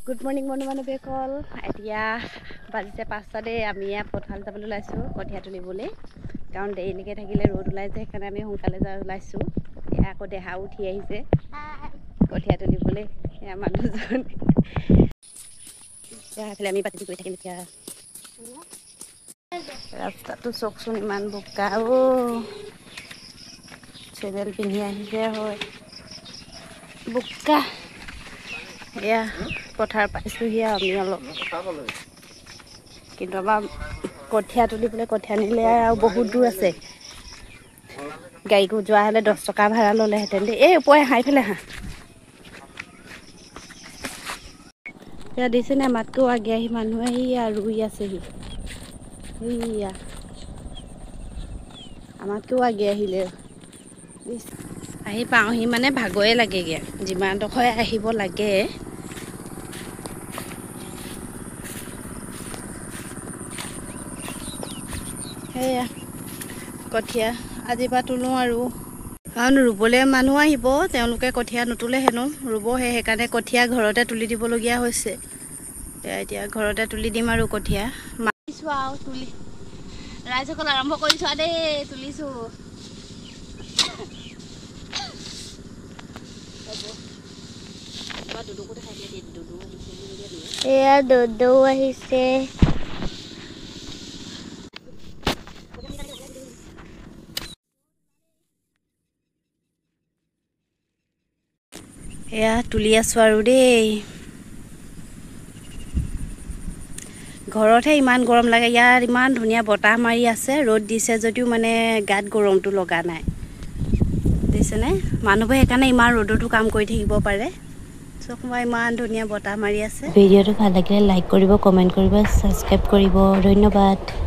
Good morning বন্ধু বান্ধৱীসকল। এতিয়া বাজিছে 5টা দেই। আমি পথাৰ যাবলৈ ওলাইছোঁ কঠীয়া তুলিবলৈ, কাৰণ দেৰিলৈকে থাকিলে ৰ'দ ওলাইছে, সেইকাৰণে আমি সোনকালে ওলাইছোঁ। এতিয়া আকৌ দেহাও উঠি আহিছে কঠীয়া তুলিবলৈ। এয়া মানুহজন সেইফালে আমি পাতি কৰি থাকিম। এতিয়া ৰাস্তাটো চাওকচোন, ইমান বোকা। চেণ্ডেল পিন্ধি আহিছে হয়, বোকা। এয়া পথাৰ পাইছোঁহি আমি অলপ, কিন্তু আমাৰ কঠীয়া তুলিবলৈ কঠীয়া নিলে আৰু বহুত দূৰ আছে। গাড়ীত যোৱা হ'লে 10 টকা ভাড়া ল'লেহেঁতেন দেই। এই ওপৰে হাঁহ, এইফালে হাঁহ। এয়া দিছেনে আমাতকৈও আগে আহি মানুহে এইয়া ৰুই আছেহি। এইয়া আমাতকৈও আগে আহিলে। আহি পাওঁহি মানে ভাগৰে লাগেগৈ, যিমানডোখৰ আহিব লাগে। সেয়া কঠীয়া আজিৰ পৰা তোলোঁ আৰু, কাৰণ ৰুবলৈ মানুহ আহিব, তেওঁলোকে কঠীয়া নুতোলে হেনো ৰুবহে। সেইকাৰণে কঠীয়া ঘৰতে তুলি দিবলগীয়া হৈছে। এতিয়া ঘৰতে তুলি দিম আৰু কঠীয়া মাৰিছোঁ আৰু তুলি। ৰাইজসকল আৰম্ভ কৰিছোঁ আৰু দেই, তুলিছোঁ। এয়া দুদু আহিছে। এয়া তুলি আছোঁ আৰু দেই। ঘৰতহে ইমান গৰম লাগে, ইয়াত ইমান ধুনীয়া বতাহ মাৰি আছে। ৰ'দ দিছে যদিও মানে গাত গৰমটো লগা নাই, দিছেনে? মানুহবোৰে সেইকাৰণে ইমান ৰ'দতো কাম কৰি থাকিব পাৰে। চব সময় ইমান ধুনীয়া বতাহ মাৰি আছে। ভিডিঅ'টো ভাল লাগিলে লাইক কৰিব, কমেণ্ট কৰিব, ছাবস্ক্ৰাইব কৰিব। ধন্যবাদ।